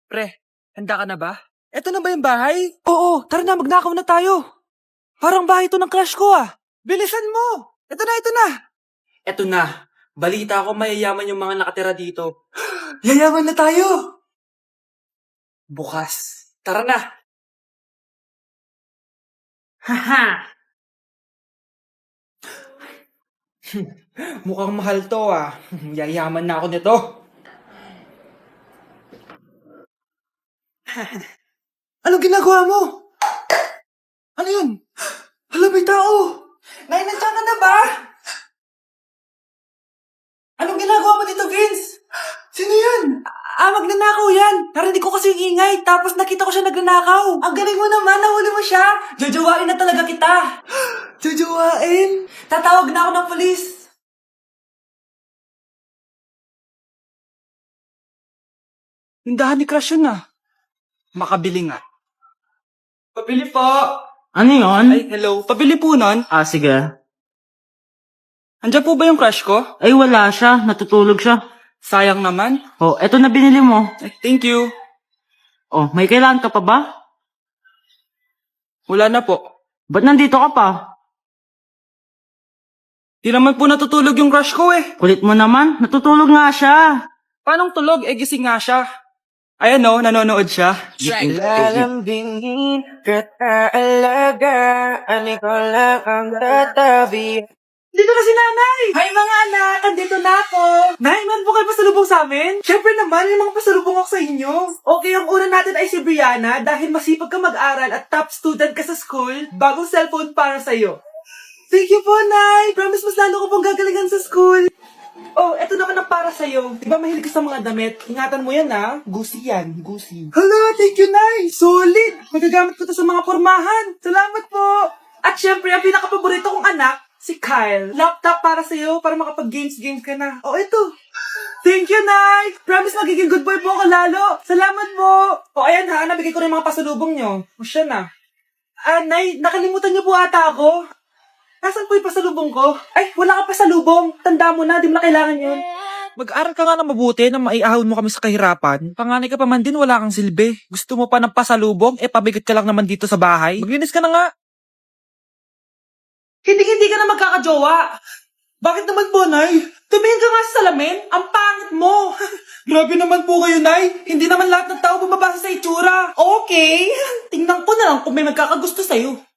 Pre, handa ka na ba? Eto na ba yung bahay? Oo, tara na, magnakaw na tayo. Parang bahay to ng crush ko ah. Bilisan mo! Ito na, ito na! Eto na. Balita ko mayayaman yung mga nakatira dito. Yayaman na tayo! Bukas. Tara na! Haha! Mukhang mahal to ah. Yayaman na ako nito. Anong ginagawa mo? Ano yun? Hala, may tao! Nay, nandiyan ka na ba? Anong ginagawa mo dito, Vince? Sino yan? Magnanakaw yan. Narinig ko kasi yung ingay, tapos nakita ko siya nagnanakaw. Ang galing mo naman, nahuli mo siya. Jojowain na talaga kita. Jojowain? Tatawag na ako ng polis. Tindahan ni Crush yun ah. Makabili nga. Pabili po. Ano yun? Ay, hello. Pabili po nun. Sige. Andiyan po ba yung crush ko? Ay, wala siya. Natutulog siya. Sayang naman. Oh, eto na binili mo. Ay, thank you. Oh, may kailangan ka pa ba? Wala na po. Ba't nandito ka pa? Di naman po natutulog yung crush ko eh. Kulit mo naman. Natutulog nga siya. Paanong tulog? Gising nga siya. Ayan o, nanonood siya. Lalambingin ka't aalagaan, ikaw lang ang tatabi. Dito na si nanay! Hi mga anak! Andito na ako! Nay, man po kayo pasalubong sa amin? Siyempre naman, may mga pasalubong ako sa inyo. Okay, ang una natin ay si Brianna dahil masipag ka mag-aral at top student ka sa school. Bagong cellphone para sa'yo. Thank you po, Nay! Promise mas lalo ko pong gagalingan sa school. Oh, eto naman ang para sa'yo. Di ba mahilig ka sa mga damit? Ingatan mo yan, ha? Gucci yan, Gucci. Hala, thank you, Nay! Solid! Magagamit ko to sa mga pormahan. Salamat po! At syempre, ang pinakapaborito kong anak, si Kyle. Laptop para sa'yo, para makapag-games ka na. Oh, eto. Thank you, Nay! Promise magiging good boy po ako lalo. Salamat po! O, ayan ha, nabigay ko rin mga pasalubong nyo. O, siya na. Nay, nakalimutan niyo po ata ako. Nasaan po yung pasalubong ko? Ay, wala ka pasalubong. Tanda mo na, di mo na kailangan yun. Mag-aral ka nga na mabuti na maiahon mo kami sa kahirapan. Panganay ka pa man din, wala kang silbi. Gusto mo pa ng pasalubong? Pabigat ka lang naman dito sa bahay. Maglinis ka na nga. Hindi ka na magkakajowa. Bakit naman po, Nay? Tumingin ka nga sa salamin. Ang pangit mo. Grabe naman po kayo, Nay. Hindi naman lahat ng tao bumabasa sa itsura. Okay. Tingnan ko na lang kung may magkakagusto sa'yo.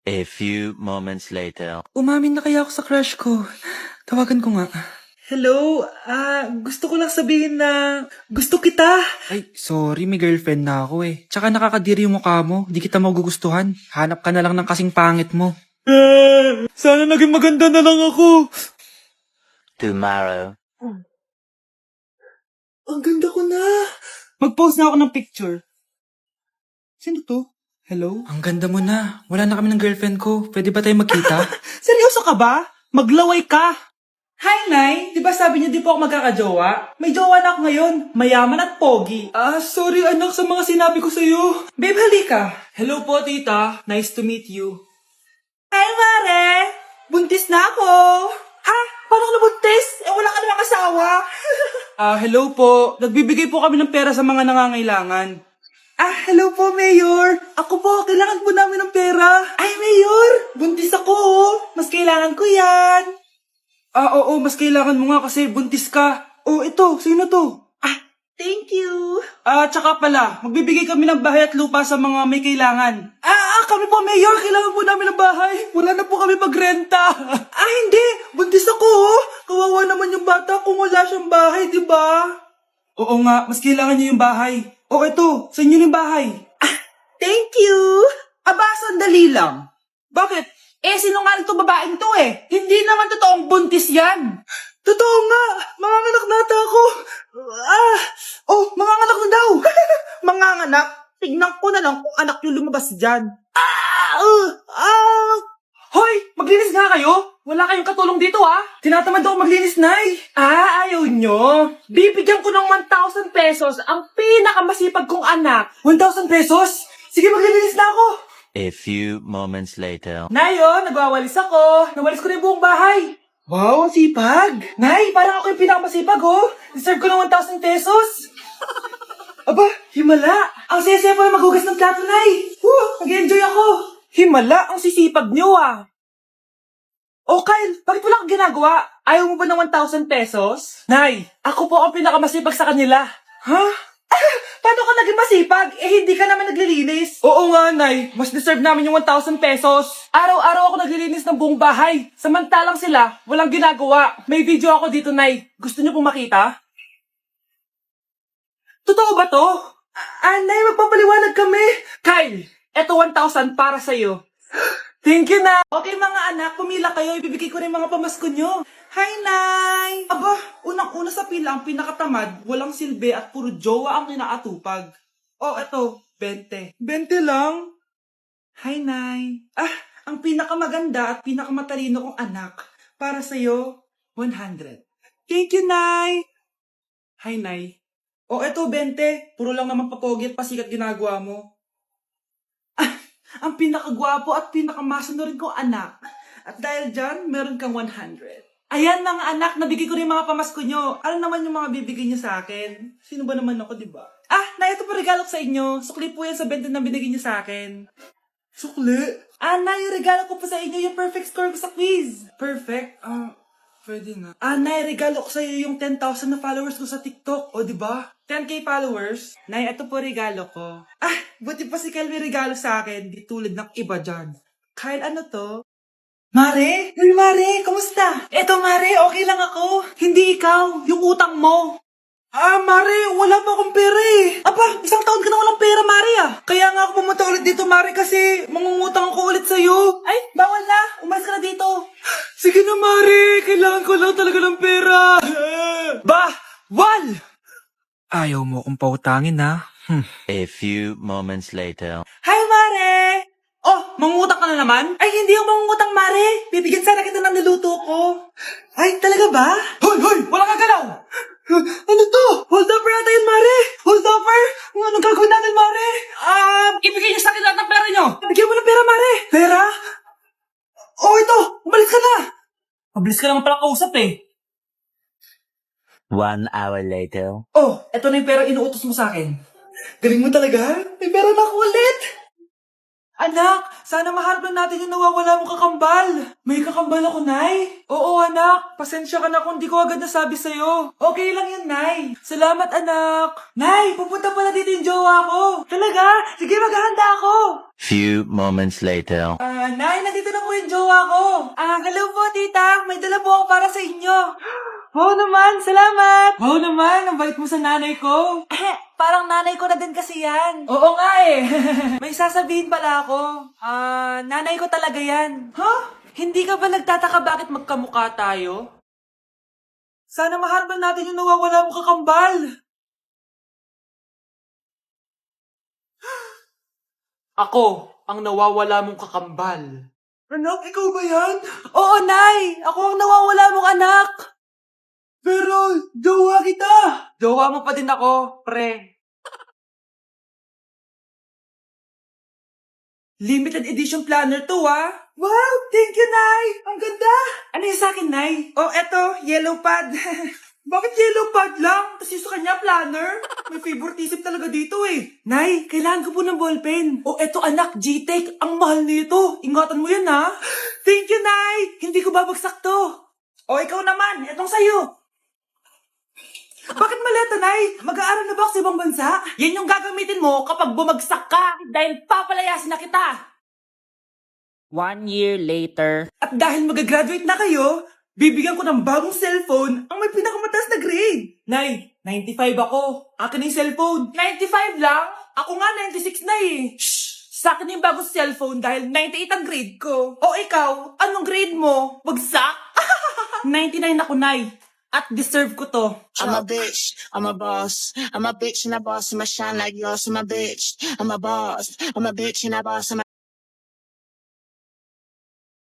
A few moments later. Umamin na kaya ako sa crush ko. Tawagan ko nga. Hello, gusto ko lang sabihin na gusto kita. Ay, sorry, may girlfriend na ako eh. Tsaka nakakadiri yung mukha mo, di kita magugustuhan. Hanap ka na lang ng kasing pangit mo. Sana naging maganda na lang ako. Tomorrow. Ang ganda ko na. Mag-post na ako ng picture. Sino to? Hello? Ang ganda mo na. Wala na kami ng girlfriend ko. Pwede ba tayo magkita? Seryoso ka ba? Maglaway ka. Hi, Nay! Di ba sabi niyo di po ako magkakajowa? May jowa na ako ngayon. Mayaman at pogi. Sorry anak sa mga sinabi ko sa'yo. Babe, halika. Hello po, tita. Nice to meet you. Hi, Mare! Buntis na ako. Ha? Paano ka nabuntis? Wala ka namang asawa. Hello po. Nagbibigay po kami ng pera sa mga nangangailangan. Hello po, Mayor. Ako po, kailangan po namin ng pera. Ay, Mayor! Buntis ako, oh. Mas kailangan ko yan. Oo, mas kailangan mo nga kasi buntis ka. Oh, ito, sino to? Thank you. Tsaka pala, magbibigay kami ng bahay at lupa sa mga may kailangan. Kami po, Mayor, kailangan po namin ng bahay. Wala na po kami magrenta. Hindi. Buntis ako, oh. Kawawa naman yung bata kung wala siyang bahay, di ba? Oo nga, mas kailangan niyo yung bahay. Oh, ito, sa inyo yung bahay. Thank you. Sandali lang. Bakit? Sinungaling to babaeng to eh. Hindi naman totoong buntis yan. Totoo nga. Manganganak na ata ako. Manganganak na daw. Manganganak? Tignan ko na lang kung anak yung lumabas dyan. Hoy, maglinis nga kayo. Wala kayong katulong dito Tinatamad ako maglinis, Nay. Ayaw nyo. Bibigyan ko ng 1,000 pesos ang pinakamasipag kong anak. 1,000 pesos? Sige, maglilinis na ako. A few moments later. Nay, nagwawalis ako. Nawalis ko na yung buong bahay. Wow, ang sipag. Nay, parang ako yung pinakamasipag, Deserve ko ng 1,000 pesos. Aba, himala! Ang saya-saya pa maghugas ng plato, Nay! Nag-enjoy ako! Himala, ang sisipag niyo Oh, Kyle, bakit wala kang ginagawa? Ayaw mo ba ng 1,000 pesos? Nay, ako po ang pinakamasipag sa kanila. Ha? Paano ka naging masipag? Hindi ka naman naglilinis. Oo nga, Nay. Mas deserve namin yung 1,000 pesos. Araw-araw ako naglilinis ng buong bahay. Samantalang sila, walang ginagawa. May video ako dito, Nay. Gusto niyo pong makita? Totoo ba to? Nay, magpapaliwanag kami. Kyle, eto 1,000 para sa'yo. Thank you, Nay. Okay, mga anak, pumila kayo. Ibibigay ko rin mga pamasko nyo. Hi, Nay! Aba, unang-una sa pila ang pinakatamad, walang silbi at puro jowa ang inaatupag. Oh, eto, 20. 20 lang? Hi, Nay. Ang pinakamaganda at pinakamatalino kong anak. Para sa'yo, 100. Thank you, Nay. Hi, Nay. Oh, eto, 20. Puro lang naman papogi at pasikat ginagawa mo. Ang pinakagwapo at pinakamasano rin kong anak. At dahil dyan, meron kang 100. Ayan mga anak, nabigay ko rin mga pamasko nyo. Ano naman yung mga bibigay nyo sa akin? Sino ba naman ako, diba? Nay, ito pa regalo ko sa inyo. Sukli po yan sa 20 na binigay nyo sa akin. Sukli? Nay, yung regalo ko po sa inyo, yung perfect score ko sa quiz. Perfect? Pwede nga. Nay, regalo ko sa iyo yung 10,000 na followers ko sa TikTok. O, diba? 10K followers. Nay, ito po regalo ko. Buti pa si Kyle may regalo sa akin. Di tulad ng iba dyan. Kyle, ano to? Mare? Hey, Mare, kumusta? Eto, Mare, okay lang ako. Hindi ikaw, yung utang mo. Mare, wala pa akong pera eh. Aba, isang taon ka na walang pera, Mare Kaya nga ako pumunta ulit dito, Mare, kasi mangungutang ako ulit sa'yo. Ay, bawal na. Umalis ka na dito. Sige na, Mare. Kailangan ko lang talaga ng pera. Wal! Ayaw mo kong pautangin, ha? A few moments later. Hi, Mare! Oh, mangungutang ka na naman? Ay, hindi ako mangungutang, Mare. Bibigyan sana kita ng niluto ko. Ay, talaga ba? Hoy! Wala kang galaw! Ano to? Hold upper ata yun, Mare! Hold upper? Anong gagawin natin, Mare? Ibigay niyo sa akin lahat ng pera niyo! Bigyan mo ng pera, Mare! Pera? Oh, ito! Umalis ka na! Mabilis ka naman palang kausap eh. 1 hour later. Oh, eto na yung pera inuutos mo sa akin. Galing mo talaga? May pera na ako ulit! Anak, sana maharap lang natin yung nawawala mong kakambal. May kakambal ako, Nay. Oo, anak. Pasensya ka na kung di ko agad nasabi sa'yo. Okay lang yun, Nay. Salamat, anak. Nay, pupunta pala dito yung jowa ko. Talaga? Sige, maghahanda ako. Few moments later. Nay, nandito na po yung jowa ko. Hello po, tita. May dala po ako para sa inyo. Wow naman, salamat. Wow naman, ang bait mo sa nanay ko. Parang nanay ko na din kasi yan. Oo nga eh. May sasabihin pala ako. Nanay ko talaga yan. Hindi ka ba nagtataka bakit magkamukha tayo? Sana maharap natin yung nawawala mong kakambal. Ako, ang nawawala mong kakambal. Anak, ikaw ba yan? Oo, Nay. Ako ang nawawala mong anak. Pero, jowa kita. Jowa mo pa din ako, pre. Limited edition planner to, Wow, thank you, Nay. Ang ganda. Ano yung sa akin, Nay? Oh, eto, yellow pad. Bakit yellow pad lang? Tapos yung sa kanya, planner? May favoritism talaga dito eh. Nay, kailangan ko po ng ballpen. Oh, eto anak, G-Tech. Ang mahal nito. Ingatan mo yan, ha? Thank you, Nay. Hindi ko babagsak to. Oh, ikaw naman. Etong sa'yo. Bakit maleta, Nay? Mag-aaral na ba ako sa ibang bansa? Yan yung gagamitin mo kapag bumagsak ka dahil papalayasin na kita. 1 year later. At dahil mag-graduate na kayo, bibigyan ko ng bagong cellphone ang may pinakamataas na grade. Nay, 95 ako. Akin na yung cellphone. 95 lang? Ako nga 96 na eh. Shh! Sa akin yung bagong cellphone dahil 98 ang grade ko. O ikaw, anong grade mo? Bagsak? 99 ako, Nay. At deserve ko to. I'm a bitch, I'm a boss. I'm a bitch and a boss, I'ma shine like yours. I'm a bitch, I'm a boss. I'm a bitch and a boss, I'm a...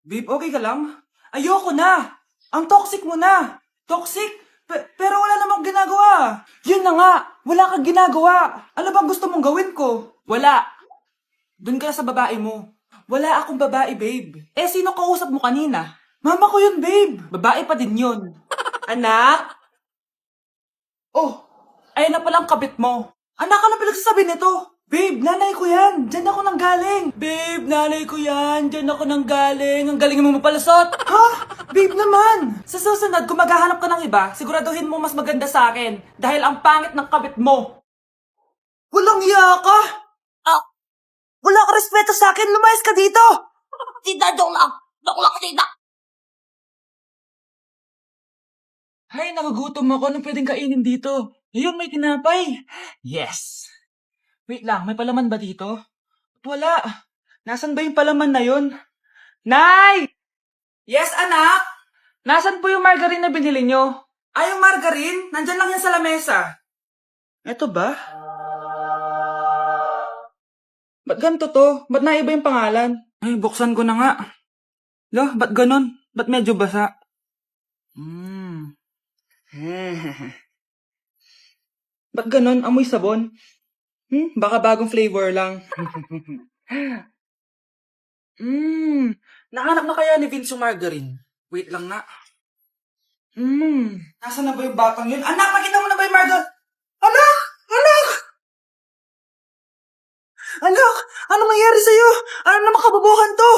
Babe, okay ka lang? Ayoko na. Ang toxic mo na. Toxic? Pero wala namang ginagawa. Yun na nga, wala kang ginagawa. Ano bang gusto mong gawin ko? Wala. Doon ka na sa babae mo. Wala akong babae, babe. Sino kausap mo kanina? Mama ko yun, babe. Babae pa din yun. Anak? Oh, ayun na palang kabit mo. Anak, ano pinagsasabi nito? Babe, nanay ko yan. Diyan ako nang galing. Babe, nanay ko yan. Diyan ako nang galing. Ang galing mo mapalasot. Ha? Babe naman. Sa susunod, kung maghahanap ka ng iba, siguraduhin mo mas maganda sa akin. Dahil ang pangit ng kabit mo. Walang iya ka. Wala ka respeto sa akin. Lumayas ka dito. Tita, joke lang. Joke lang, tita. Ay, nagugutom ako. Anong pwedeng kainin dito? Ayun, may tinapay. Yes. Wait lang, may palaman ba dito? Wala. Nasaan ba yung palaman na yun? Nay! Yes, anak? Nasaan po yung margarine na binili nyo? Ay, yung margarine? Nandyan lang yan sa lamesa. Eto ba? Ba't ganito to? Ba't naiba yung pangalan? Ay, buksan ko na nga. Lo, ba't ganon? Ba't medyo basa? Ba't ganon? Amoy sabon? Baka bagong flavor lang. Nahanap na kaya ni Vince yung margarine? Wait lang nga. Nasaan na ba yung batang yun? Anak, nakita mo na ba yung margarine? Anak! Anak! Anak! Ano nangyari sa'yo? Ano naman kabubuhan to?